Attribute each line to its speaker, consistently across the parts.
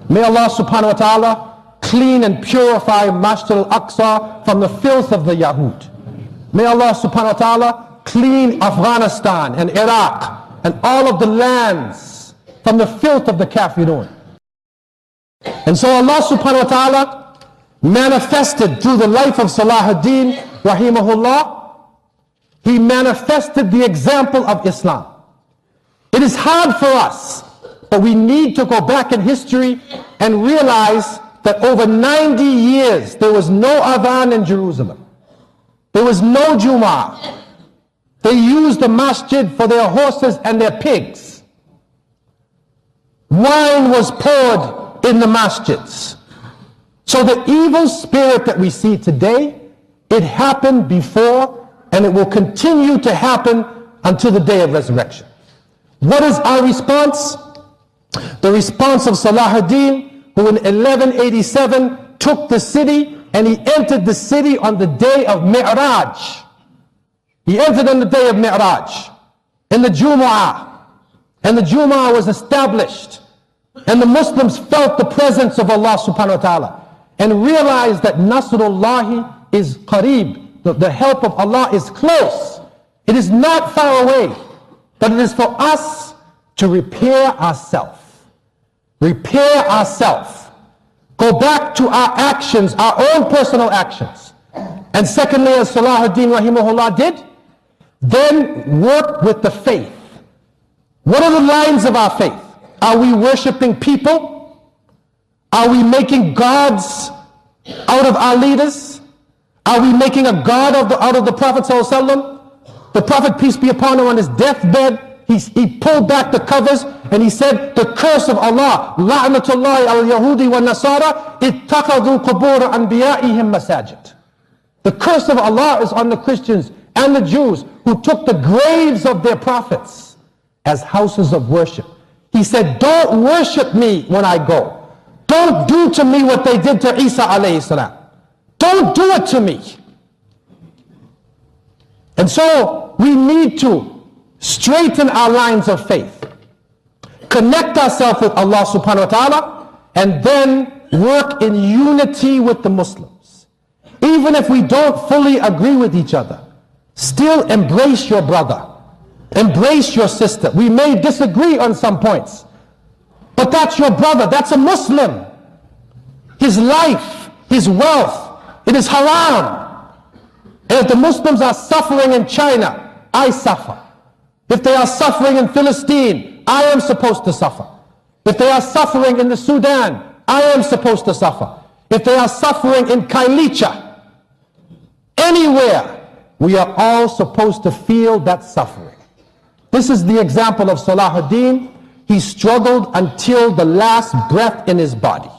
Speaker 1: May Allah subhanahu wa ta'ala clean and purify Masjid al-Aqsa from the filth of the Yahud. May Allah subhanahu wa ta'ala clean Afghanistan and Iraq and all of the lands from the filth of the kafirun. And so Allah subhanahu wa ta'ala manifested through the life of Salahuddin rahimahullah, he manifested the example of Islam. It is hard for us, but we need to go back in history and realize that over 90 years there was no adhan in Jerusalem. There was no Jumu'ah. They used the masjid for their horses and their pigs. Wine was poured in the masjids. So the evil spirit that we see today, it happened before and it will continue to happen until the day of resurrection. What is our response? The response of Salahuddin, who in 1187 took the city and he entered the city on the day of Mi'raj. He entered on the day of Mi'raj in the Jumu'ah, and the Jumu'ah was established, and the Muslims felt the presence of Allah subhanahu wa ta'ala and realized that Nasrullahi is qareeb. The help of Allah is close. It is not far away, but it is for us to repair ourselves. Repair ourselves. Go back to our actions, our own personal actions. And secondly, as Salahuddin rahimahullah did, then work with the faith. What are the lines of our faith? Are we worshiping people? Are we making gods out of our leaders? Are we making a god out of the Prophet ﷺ? The Prophet, peace be upon him, on his deathbed, he pulled back the covers and he said, the curse of Allah, la'natullahi al-Yahudi wa Nasara, ittakhadhu qubur anbiya'ihim masajid. The curse of Allah is on the Christians and the Jews who took the graves of their prophets as houses of worship. He said, don't worship me when I go. Don't do to me what they did to Isa alayhi salam. Don't do it to me. And so we need to straighten our lines of faith, connect ourselves with Allah subhanahu wa ta'ala, and then work in unity with the Muslims. Even if we don't fully agree with each other, still embrace your brother, embrace your sister. We may disagree on some points, but that's your brother, that's a Muslim. His life, his wealth, it is haram. And if the Muslims are suffering in China, I suffer. If they are suffering in Palestine, I am supposed to suffer. If they are suffering in the Sudan, I am supposed to suffer. If they are suffering in Kailicha, anywhere, we are all supposed to feel that suffering. This is the example of Salahuddin. He struggled until the last breath in his body.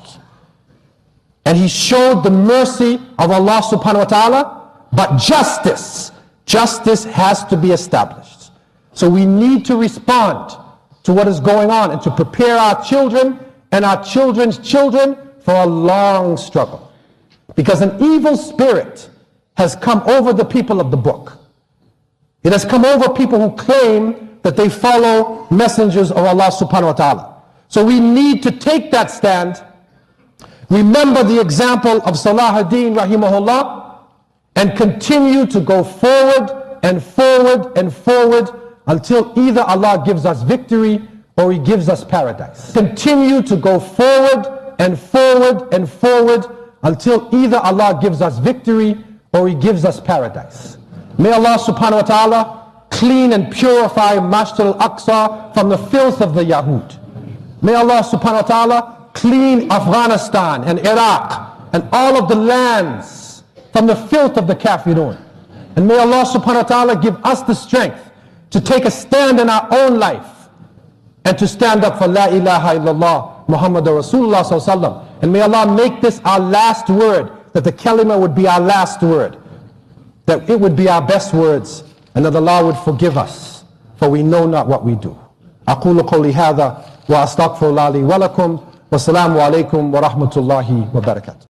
Speaker 1: And he showed the mercy of Allah subhanahu wa ta'ala, but justice has to be established. So we need to respond to what is going on and to prepare our children and our children's children for a long struggle. Because an evil spirit has come over the people of the book. It has come over people who claim that they follow messengers of Allah subhanahu wa ta'ala. So we need to take that stand, remember the example of Salahuddin rahimahullah, and continue to go forward and forward and forward until either Allah gives us victory or He gives us paradise. Continue to go forward and forward and forward until either Allah gives us victory or He gives us paradise. May Allah subhanahu wa ta'ala clean and purify Masjid al-Aqsa from the filth of the Yahud. May Allah subhanahu wa ta'ala clean Afghanistan and Iraq and all of the lands from the filth of the kafirun. And may Allah subhanahu wa ta'ala give us the strength to take a stand in our own life and to stand up for La ilaha illallah Muhammadur Rasulullah sallallahu alaihi wasallam. And may Allah make this our last word, that the kalima would be our last word, that it would be our best words, and that Allah would forgive us, for we know not what we do. أقول قولي هذا وأستغفر الله لي ولكم والسلام عليكم ورحمة الله وبركاته.